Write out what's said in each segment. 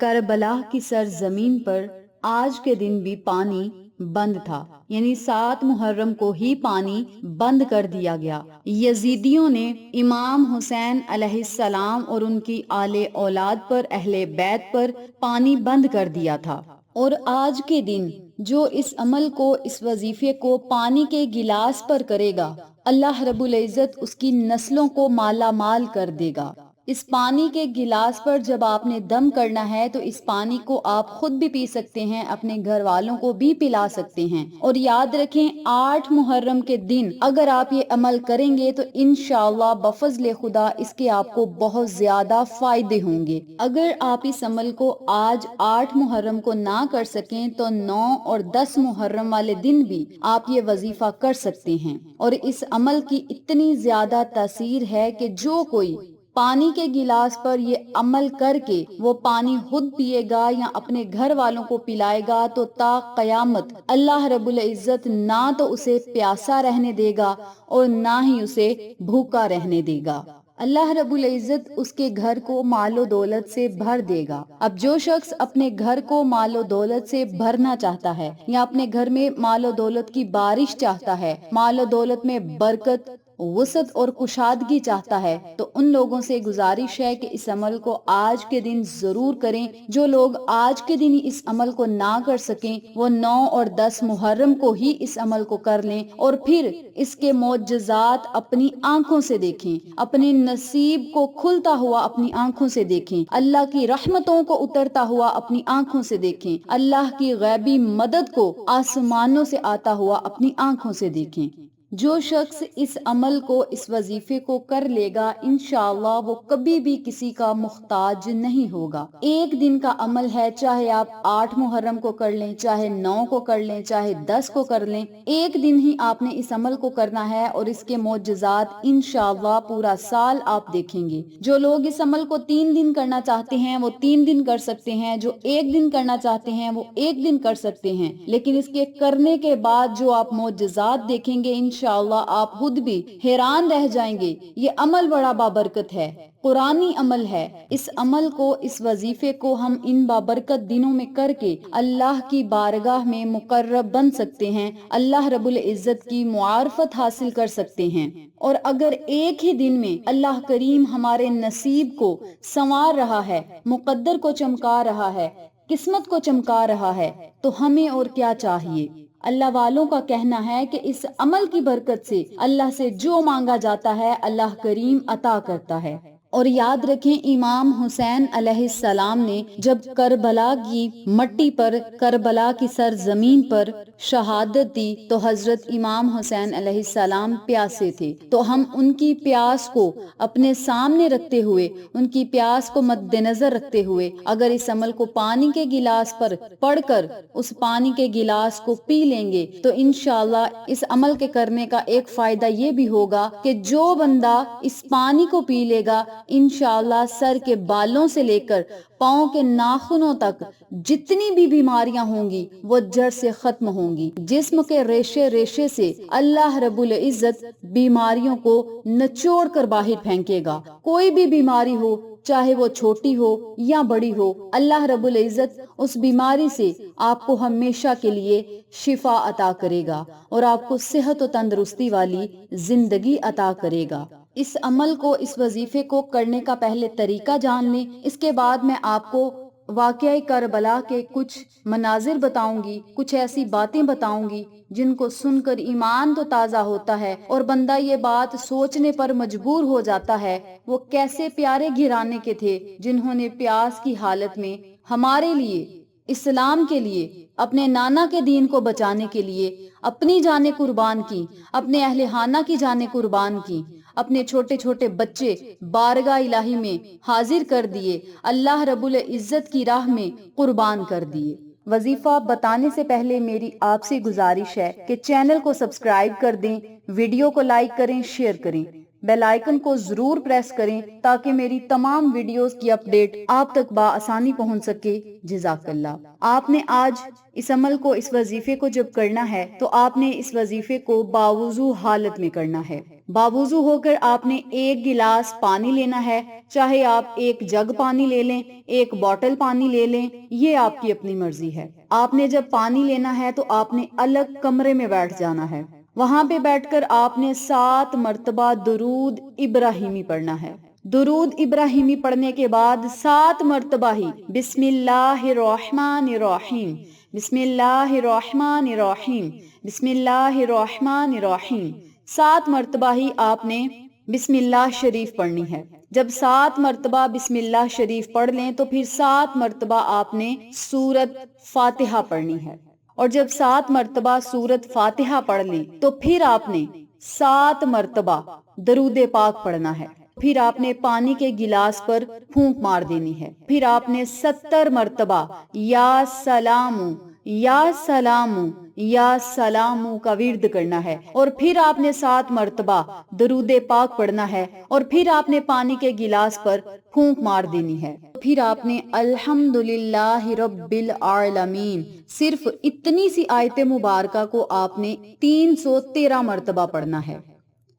کربلا کی سرزمین پر آج کے دن بھی پانی بند تھا، یعنی 7 محرم کو ہی پانی بند کر دیا گیا۔ یزیدیوں نے امام حسین علیہ السلام اور ان کی آل اولاد پر، اہل بیت پر پانی بند کر دیا تھا، اور آج کے دن جو اس عمل کو، اس وظیفے کو پانی کے گلاس پر کرے گا، اللہ رب العزت اس کی نسلوں کو مالا مال کر دے گا۔ اس پانی کے گلاس پر جب آپ نے دم کرنا ہے تو اس پانی کو آپ خود بھی پی سکتے ہیں، اپنے گھر والوں کو بھی پلا سکتے ہیں، اور یاد رکھیں 8 محرم کے دن اگر آپ یہ عمل کریں گے تو انشاءاللہ بفضل خدا اس کے آپ کو بہت زیادہ فائدے ہوں گے۔ اگر آپ اس عمل کو آج 8 محرم کو نہ کر سکیں تو 9 اور 10 محرم والے دن بھی آپ یہ وظیفہ کر سکتے ہیں، اور اس عمل کی اتنی زیادہ تاثیر ہے کہ جو کوئی پانی کے گلاس پر یہ عمل کر کے وہ پانی خود پیے گا یا اپنے گھر والوں کو پلائے گا تو تا قیامت اللہ رب العزت نہ تو اسے پیاسا رہنے دے گا اور نہ ہی اسے بھوکا رہنے دے گا۔ اللہ رب العزت اس کے گھر کو مال و دولت سے بھر دے گا۔ اب جو شخص اپنے گھر کو مال و دولت سے بھرنا چاہتا ہے یا اپنے گھر میں مال و دولت کی بارش چاہتا ہے، مال و دولت میں برکت، وسعت اور کشادگی چاہتا ہے، تو ان لوگوں سے گزارش ہے کہ اس عمل کو آج کے دن ضرور کریں۔ جو لوگ آج کے دن اس عمل کو نہ کر سکیں وہ 9 اور 10 محرم کو ہی اس عمل کو کر لیں، اور پھر اس کے معجزات اپنی آنکھوں سے دیکھیں، اپنے نصیب کو کھلتا ہوا اپنی آنکھوں سے دیکھیں، اللہ کی رحمتوں کو اترتا ہوا اپنی آنکھوں سے دیکھیں، اللہ کی غیبی مدد کو آسمانوں سے آتا ہوا اپنی آنکھوں سے دیکھیں۔ جو شخص اس عمل کو، اس وظیفے کو کر لے گا انشاءاللہ وہ کبھی بھی کسی کا محتاج نہیں ہوگا۔ ایک دن کا عمل ہے، چاہے آپ 8 محرم کو کر لیں، چاہے 9 کو کر لیں، چاہے 10 کو کر لیں، ایک دن ہی آپ نے اس عمل کو کرنا ہے اور اس کے معجزات انشاءاللہ پورا سال آپ دیکھیں گے۔ جو لوگ اس عمل کو 3 دن کرنا چاہتے ہیں وہ 3 دن کر سکتے ہیں، جو 1 دن کرنا چاہتے ہیں وہ 1 دن کر سکتے ہیں، لیکن اس کے کرنے کے بعد جو آپ معجزات دیکھیں گے انشاءاللہ آپ خود بھی حیران رہ جائیں گے۔ یہ عمل بڑا بابرکت ہے، قرآنی عمل ہے۔ اس عمل کو، اس وظیفے کو ہم ان بابرکت دنوں میں کر کے اللہ کی بارگاہ میں مقرب بن سکتے ہیں، اللہ رب العزت کی معرفت حاصل کر سکتے ہیں۔ اور اگر ایک ہی دن میں اللہ کریم ہمارے نصیب کو سنوار رہا ہے، مقدر کو چمکا رہا ہے، قسمت کو چمکا رہا ہے، تو ہمیں اور کیا چاہیے؟ اللہ والوں کا کہنا ہے کہ اس عمل کی برکت سے اللہ سے جو مانگا جاتا ہے اللہ کریم عطا کرتا ہے۔ اور یاد رکھیں امام حسین علیہ السلام نے جب کربلا کی مٹی پر، کربلا کی سرزمین پر شہادت دی تو حضرت امام حسین علیہ السلام پیاسے تھے، تو ہم ان کی پیاس کو اپنے سامنے رکھتے ہوئے، ان کی پیاس کو مد نظر رکھتے ہوئے اگر اس عمل کو پانی کے گلاس پر پڑھ کر اس پانی کے گلاس کو پی لیں گے تو انشاءاللہ اس عمل کے کرنے کا ایک فائدہ یہ بھی ہوگا کہ جو بندہ اس پانی کو پی لے گا انشاءاللہ سر کے بالوں سے لے کر پاؤں کے ناخنوں تک جتنی بھی بیماریاں ہوں گی وہ جڑ سے ختم ہوں گی۔ جسم کے ریشے ریشے سے اللہ رب العزت بیماریوں کو نچوڑ کر باہر پھینکے گا۔ کوئی بھی بیماری ہو، چاہے وہ چھوٹی ہو یا بڑی ہو، اللہ رب العزت اس بیماری سے آپ کو ہمیشہ کے لیے شفا عطا کرے گا اور آپ کو صحت و تندرستی والی زندگی عطا کرے گا۔ اس عمل کو، اس وظیفے کو کرنے کا پہلے طریقہ جان لیں، اس کے بعد میں آپ کو واقعہ کربلا کے کچھ مناظر بتاؤں گی، کچھ ایسی باتیں بتاؤں گی جن کو سن کر ایمان تو تازہ ہوتا ہے اور بندہ یہ بات سوچنے پر مجبور ہو جاتا ہے وہ کیسے پیارے گھرانے کے تھے جنہوں نے پیاس کی حالت میں ہمارے لیے، اسلام کے لیے، اپنے نانا کے دین کو بچانے کے لیے اپنی جانیں قربان کی، اپنے اہل خانہ کی جانیں قربان کی، اپنے چھوٹے چھوٹے بچے بارگاہ الہی میں حاضر کر دیے، اللہ رب العزت کی راہ میں قربان کر دیے۔ وظیفہ بتانے سے پہلے میری آپ سے گزارش ہے کہ چینل کو سبسکرائب کر دیں، ویڈیو کو لائک کریں، شیئر کریں بیل آئیکن کو ضرور پریس کریں تاکہ میری تمام ویڈیوز کی اپڈیٹ آپ تک بآسانی پہنچ سکے۔ جزاک اللہ۔ آپ نے آج اس عمل کو، اس وظیفے کو جب کرنا ہے تو آپ نے اس وظیفے کو باوضو حالت میں کرنا ہے۔ باوضو ہو کر آپ نے ایک گلاس پانی لینا ہے، چاہے آپ ایک جگ پانی لے لیں، ایک بوٹل پانی لے لیں، یہ آپ کی اپنی مرضی ہے۔ آپ نے جب پانی لینا ہے تو آپ نے الگ کمرے میں بیٹھ جانا ہے۔ وہاں پہ بیٹھ کر آپ نے 7 مرتبہ درود ابراہیمی پڑھنا ہے۔ درود ابراہیمی پڑھنے کے بعد 7 مرتبہ ہی بسم اللہ الرحمن الرحیم، بسم اللہ الرحمن الرحیم، بسم اللہ الرحمن الرحیم، 7 مرتبہ ہی آپ نے بسم اللہ شریف پڑھنی ہے۔ جب 7 مرتبہ بسم اللہ شریف پڑھ لیں تو پھر 7 مرتبہ آپ نے سورت فاتحہ پڑھنی ہے، اور جب 7 مرتبہ سورت فاتحہ پڑھ لیں تو پھر آپ نے 7 مرتبہ درود پاک پڑھنا ہے۔ پھر آپ نے پانی کے گلاس پر پھونک مار دینی ہے۔ پھر آپ نے 70 مرتبہ یا سلام یا سلام یا سلام کا ورد کرنا ہے، اور پھر آپ نے 7 مرتبہ درود پاک پڑھنا ہے، اور پھر آپ نے پانی کے گلاس پر پھونک مار دینی ہے۔ پھر آپ نے الحمدللہ رب العالمین، صرف اتنی سی آیت مبارکہ کو آپ نے 313 مرتبہ پڑھنا ہے،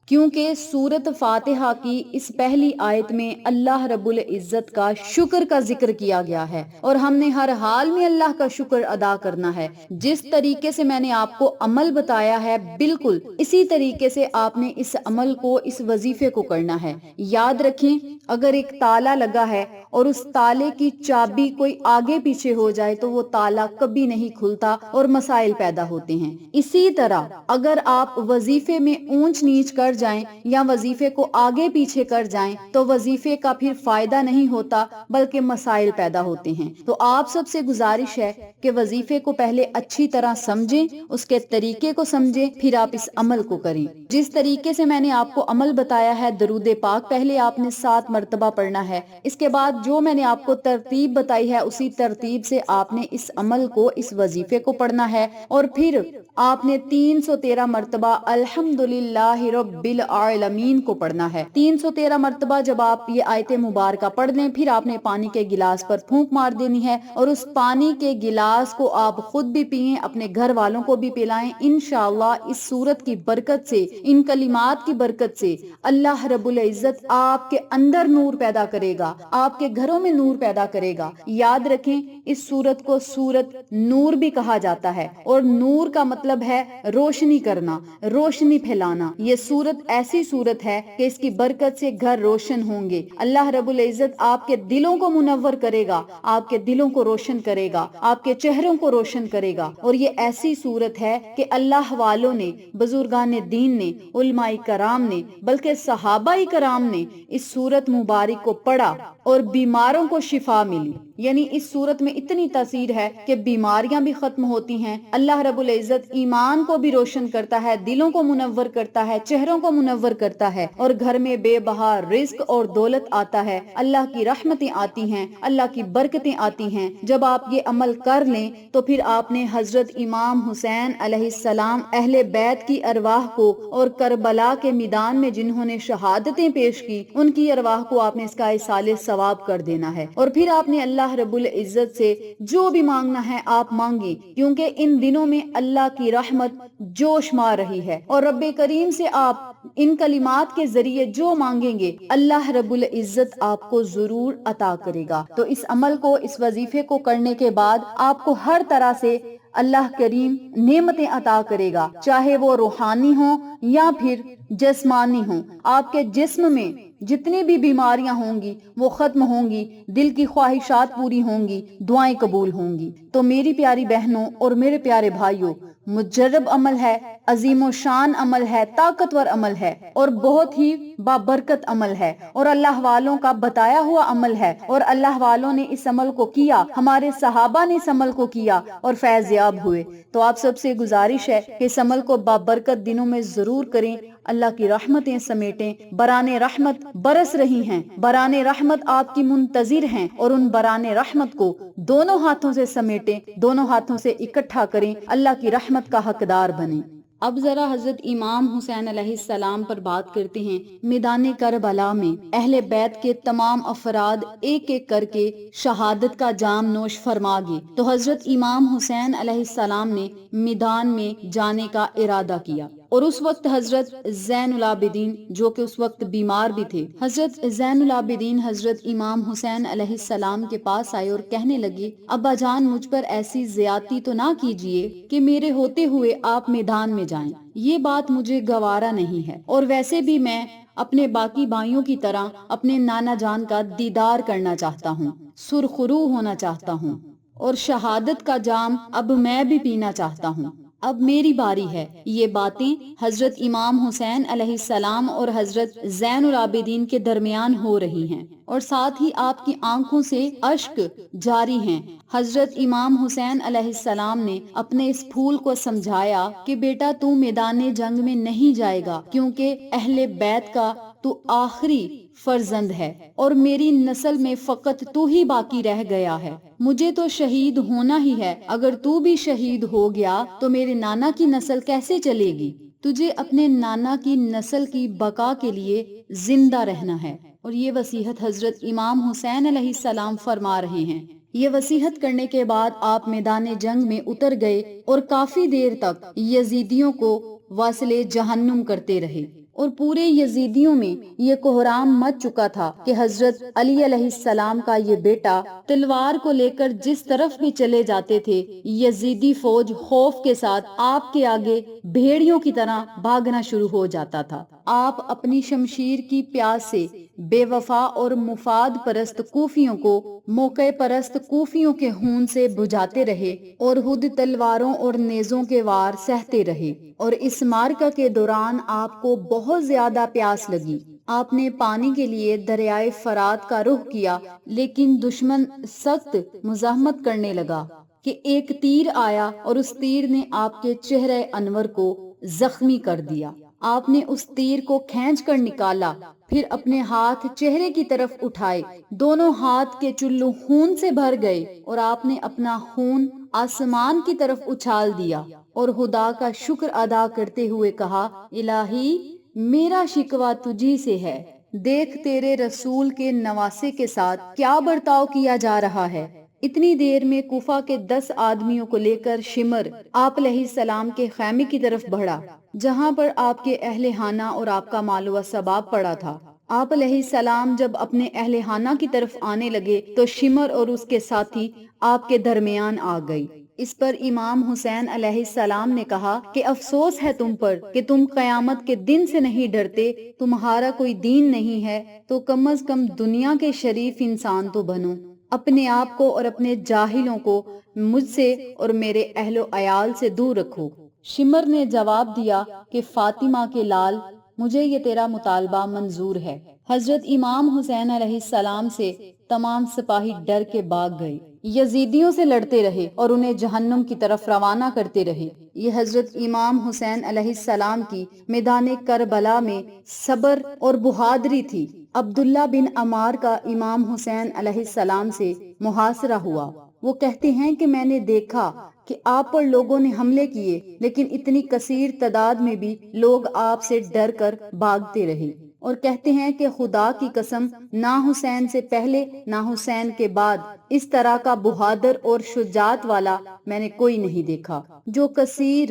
کیونکہ سورت فاتحہ کی اس پہلی آیت میں اللہ رب العزت کا شکر کا ذکر کیا گیا ہے، اور ہم نے ہر حال میں اللہ کا شکر ادا کرنا ہے۔ جس طریقے سے میں نے آپ کو عمل بتایا ہے، بالکل اسی طریقے سے آپ نے اس عمل کو، اس وظیفے کو کرنا ہے۔ یاد رکھیں، اگر ایک تالا لگا ہے اور اس تالے کی چابی کوئی آگے پیچھے ہو جائے تو وہ تالا کبھی نہیں کھلتا اور مسائل پیدا ہوتے ہیں۔ اسی طرح اگر آپ وظیفے میں اونچ نیچ کر جائیں یا وظیفے کو آگے پیچھے کر جائیں تو وظیفے کا پھر فائدہ نہیں ہوتا بلکہ مسائل پیدا ہوتے ہیں۔ تو آپ سب سے گزارش ہے کہ وظیفے کو پہلے اچھی طرح سمجھیں، اس کے طریقے کو سمجھیں، پھر آپ اس عمل کو کریں۔ جس طریقے سے میں نے آپ کو عمل بتایا ہے، درود پاک پہلے آپ نے 7 مرتبہ پڑھنا ہے، اس کے بعد جو میں نے آپ کو ترتیب بتائی ہے اسی ترتیب سے آپ نے اس عمل کو، اس وظیفے کو پڑھنا ہے، اور پھر آپ نے 313 مرتبہ الحمدللہ رب العالمین کو پڑھنا ہے۔ 313 مرتبہ جب آپ یہ آیت مبارکہ پڑھ لیں، پھر آپ نے پانی کے گلاس پر پھونک مار دینی ہے، اور اس پانی کے گلاس کو آپ خود بھی پئیں، اپنے گھر والوں کو بھی پلائیں۔ انشاءاللہ اس سورت کی برکت سے، ان کلمات کی برکت سے اللہ رب العزت آپ کے اندر نور پیدا کرے گا، آپ کے گھروں میں نور پیدا کرے گا۔ یاد رکھیں، اس سورت کو سورت نور بھی کہا جاتا ہے، اور نور کا مطلب ہے روشنی کرنا، روشنی پھیلانا۔ یہ سورت ایسی سورت ہے کہ اس کی برکت سے گھر روشن ہوں گے۔ اللہ رب العزت آپ کے دلوں کو منور کرے گا، آپ کے دلوں کو روشن کرے گا، آپ کے چہروں کو روشن کرے گا۔ اور یہ ایسی سورت ہے کہ اللہ والوں نے، بزرگان دین نے، علماء کرام نے، بلکہ صحابہ کرام نے اس سورت مبارک کو پڑھا اور بیماروں کو شفا ملی۔ یعنی اس سورت میں اتنی تاثیر ہے کہ بیماریاں بھی ختم ہوتی ہیں۔ اللہ رب العزت ایمان کو بھی روشن کرتا ہے، دلوں کو منور کرتا ہے، چہروں کو منور کرتا ہے، اور گھر میں بے بہا رزق اور دولت آتا ہے، اللہ کی رحمتیں آتی ہیں، اللہ کی برکتیں آتی ہیں۔ جب آپ یہ عمل کر لیں تو پھر آپ نے حضرت امام حسین علیہ السلام، اہل بیت کی ارواح کو، اور کربلا کے میدان میں جنہوں نے شہادتیں پیش کی، ان کی ارواح کو آپ نے اس کا ایصال ثواب کر دینا ہے۔ اور پھر آپ نے اللہ رب العزت سے جو بھی مانگنا ہے آپ مانگیں، کیونکہ ان دنوں میں اللہ کی رحمت جوش مار رہی ہے، اور رب کریم سے آپ ان کلمات کے ذریعے جو مانگیں گے اللہ رب العزت آپ کو ضرور عطا کرے گا۔ تو اس عمل کو، اس وظیفے کو کرنے کے بعد آپ کو ہر طرح سے اللہ کریم نعمتیں عطا کرے گا، چاہے وہ روحانی ہوں یا پھر جسمانی ہوں۔ آپ کے جسم میں جتنی بھی بیماریاں ہوں گی وہ ختم ہوں گی، دل کی خواہشات پوری ہوں گی، دعائیں قبول ہوں گی۔ تو میری پیاری بہنوں اور میرے پیارے بھائیوں، مجرب عمل ہے، عظیم و شان عمل ہے، طاقتور عمل ہے، اور بہت ہی بابرکت عمل ہے، اور اللہ والوں کا بتایا ہوا عمل ہے، اور اللہ والوں نے اس عمل کو کیا، ہمارے صحابہ نے اس عمل کو کیا اور فیض یاب ہوئے۔ تو آپ سب سے گزارش ہے کہ اس عمل کو بابرکت دنوں میں ضرور کریں، اللہ کی رحمتیں سمیٹیں۔ بران رحمت برس رہی ہیں، بران رحمت آپ کی منتظر ہیں، اور ان بران رحمت کو دونوں ہاتھوں سے سمیٹیں، دونوں ہاتھوں سے اکٹھا کریں، اللہ کی رحمت کا حقدار بنیں۔ اب ذرا حضرت امام حسین علیہ السلام پر بات کرتے ہیں۔ میدان کربلا میں اہل بیت کے تمام افراد ایک ایک کر کے شہادت کا جام نوش فرما گئے تو حضرت امام حسین علیہ السلام نے میدان میں جانے کا ارادہ کیا، اور اس وقت حضرت زین العابدین جو کہ اس وقت بیمار بھی تھے، حضرت زین العابدین حضرت امام حسین علیہ السلام کے پاس آئے اور کہنے لگے، ابا جان مجھ پر ایسی زیادتی تو نہ کیجیے کہ میرے ہوتے ہوئے آپ میدان میں جائیں، یہ بات مجھے گوارا نہیں ہے، اور ویسے بھی میں اپنے باقی بھائیوں کی طرح اپنے نانا جان کا دیدار کرنا چاہتا ہوں، سرخرو ہونا چاہتا ہوں، اور شہادت کا جام اب میں بھی پینا چاہتا ہوں، اب میری باری ہے۔ یہ باتیں حضرت امام حسین علیہ السلام اور حضرت زین العابدین کے درمیان ہو رہی ہیں، اور ساتھ ہی آپ کی آنکھوں سے اشک جاری ہیں۔ حضرت امام حسین علیہ السلام نے اپنے اس پھول کو سمجھایا کہ بیٹا تو میدان جنگ میں نہیں جائے گا، کیونکہ اہل بیت کا تو آخری فرزند ہے، اور میری نسل میں فقط تو ہی باقی رہ گیا ہے، مجھے تو شہید ہونا ہی ہے، اگر تو بھی شہید ہو گیا تو میرے نانا کی نسل کیسے چلے گی؟ تجھے اپنے نانا کی نسل کی بقا کے لیے زندہ رہنا ہے۔ اور یہ وصیحت حضرت امام حسین علیہ السلام فرما رہے ہیں۔ یہ وصیحت کرنے کے بعد آپ میدان جنگ میں اتر گئے اور کافی دیر تک یزیدیوں کو واصل جہنم کرتے رہے، اور پورے یزیدیوں میں یہ کوہرام مچ چکا تھا کہ حضرت علی علیہ السلام کا یہ بیٹا تلوار کو لے کر جس طرف بھی چلے جاتے تھے، یزیدی فوج خوف کے ساتھ آپ کے آگے بھیڑیوں کی طرح بھاگنا شروع ہو جاتا تھا۔ آپ اپنی شمشیر کی پیاس سے بے وفا اور مفاد پرست کوفیوں کو موقع پرست کوفیوں کے خون سے بجھاتے رہے، اور خود تلواروں اور نیزوں کے وار سہتے رہے، اور اس معرکہ کے دوران آپ کو بہت زیادہ پیاس لگی۔ آپ نے پانی کے لیے دریائے فرات کا رخ کیا، لیکن دشمن سخت مزاحمت کرنے لگا کہ ایک تیر آیا اور اس تیر نے آپ کے چہرے انور کو زخمی کر دیا۔ آپ نے اس تیر کو کھینچ کر نکالا، پھر اپنے ہاتھ چہرے کی طرف اٹھائے، دونوں ہاتھ کے چلو خون سے بھر گئے، اور آپ نے اپنا خون آسمان کی طرف اچھال دیا اور خدا کا شکر ادا کرتے ہوئے کہا، الہی میرا شکوہ تجھی سے ہے، دیکھ تیرے رسول کے نواسے کے ساتھ کیا برتاؤ کیا جا رہا ہے۔ اتنی دیر میں کوفہ کے 10 آدمیوں کو لے کر شمر آپ علیہ السلام کے خیمے کی طرف بڑھا، جہاں پر آپ کے اہل خانہ اور آپ کا مال و اسباب پڑا تھا۔ آپ علیہ السلام جب اپنے اہل خانہ کی طرف آنے لگے تو شمر اور اس کے ساتھی آپ کے درمیان آ گئی۔ اس پر امام حسین علیہ السلام نے کہا کہ افسوس ہے تم پر کہ تم قیامت کے دن سے نہیں ڈرتے، تمہارا کوئی دین نہیں ہے تو کم از کم دنیا کے شریف انسان تو بنو، اپنے آپ کو اور اپنے جاہلوں کو مجھ سے اور میرے اہل و عیال سے دور رکھو۔ شمر نے جواب دیا کہ فاطمہ کے لال، مجھے یہ تیرا مطالبہ منظور ہے۔ حضرت امام حسین علیہ السلام سے تمام سپاہی ڈر کے بھاگ گئے، یزیدیوں سے لڑتے رہے اور انہیں جہنم کی طرف روانہ کرتے رہے۔ یہ حضرت امام حسین علیہ السلام کی میدان کربلا میں صبر اور بہادری تھی۔ عبداللہ بن عمار کا امام حسین علیہ السلام سے محاصرہ ہوا۔ وہ کہتے ہیں کہ میں نے دیکھا کہ آپ پر لوگوں نے حملے کیے، لیکن اتنی کثیر تعداد میں بھی لوگ آپ سے ڈر کر بھاگتے رہے، اور کہتے ہیں کہ خدا کی قسم نہ حسین سے پہلے نہ حسین کے بعد اس طرح کا بہادر اور شجاعت والا میں نے کوئی نہیں دیکھا، جو کثیر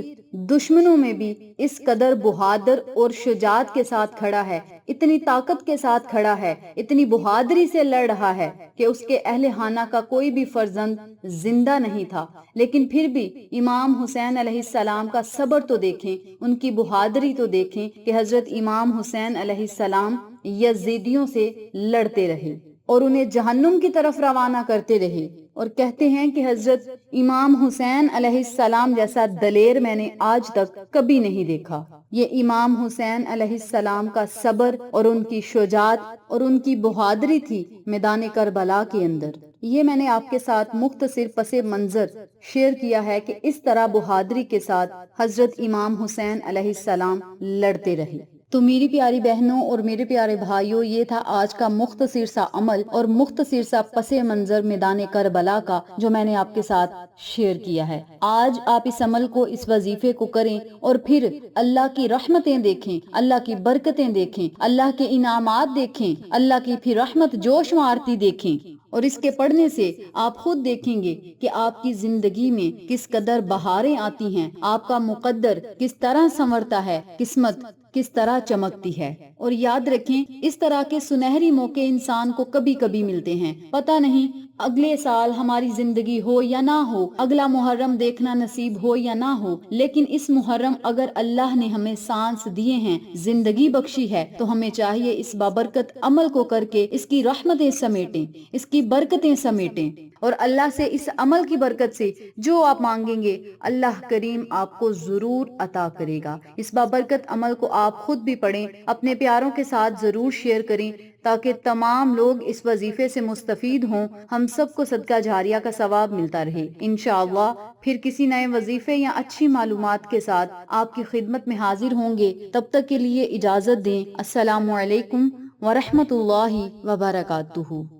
دشمنوں میں بھی اس قدر بہادر اور شجاعت کے ساتھ کھڑا ہے، اتنی طاقت کے ساتھ کھڑا ہے، اتنی بہادری سے لڑ رہا ہے کہ اس کے اہل خانہ کا کوئی بھی فرزند زندہ نہیں تھا، لیکن پھر بھی امام حسین علیہ السلام کا صبر تو دیکھیں، ان کی بہادری تو دیکھیں کہ حضرت امام حسین علیہ السلام یزیدیوں سے لڑتے رہے اور انہیں جہنم کی طرف روانہ کرتے رہے، اور کہتے ہیں کہ حضرت امام حسین علیہ السلام جیسا دلیر میں نے آج تک کبھی نہیں دیکھا۔ یہ امام حسین علیہ السلام کا صبر اور ان کی شجاعت اور ان کی بہادری تھی میدان کربلا کے اندر۔ یہ میں نے آپ کے ساتھ مختصر پس منظر شیئر کیا ہے کہ اس طرح بہادری کے ساتھ حضرت امام حسین علیہ السلام لڑتے رہے۔ تو میری پیاری بہنوں اور میرے پیارے بھائیوں، یہ تھا آج کا مختصر سا عمل اور مختصر سا پس منظر میدان کربلا کا جو میں نے آپ کے ساتھ شیئر کیا ہے۔ آج آپ اس عمل کو، اس وظیفے کو کریں اور پھر اللہ کی رحمتیں دیکھیں، اللہ کی برکتیں دیکھیں، اللہ کے انعامات دیکھیں، اللہ کی پھر رحمت جوش مارتی دیکھیں، اور اس کے پڑھنے سے آپ خود دیکھیں گے کہ آپ کی زندگی میں کس قدر بہاریں آتی ہیں، آپ کا مقدر کس طرح سنورتا ہے، قسمت کس طرح چمکتی ہے۔ اور یاد رکھیں، اس طرح کے سنہری موقع انسان کو کبھی کبھی ملتے ہیں، پتہ نہیں اگلے سال ہماری زندگی ہو یا نہ ہو، اگلا محرم دیکھنا نصیب ہو یا نہ ہو، لیکن اس محرم اگر اللہ نے ہمیں سانس دیے ہیں، زندگی بخشی ہے، تو ہمیں چاہیے اس بابرکت عمل کو کر کے اس کی رحمتیں سمیٹیں، اس کی برکتیں سمیٹیں، اور اللہ سے اس عمل کی برکت سے جو آپ مانگیں گے اللہ کریم آپ کو ضرور عطا کرے گا۔ اس بابرکت عمل کو آپ خود بھی پڑھیں، اپنے پیاروں کے ساتھ ضرور شیئر کریں تاکہ تمام لوگ اس وظیفے سے مستفید ہوں، ہم سب کو صدقہ جاریہ کا ثواب ملتا رہے۔ انشاءاللہ پھر کسی نئے وظیفے یا اچھی معلومات کے ساتھ آپ کی خدمت میں حاضر ہوں گے، تب تک کے لیے اجازت دیں۔ السلام علیکم ورحمۃ اللہ وبرکاتہ۔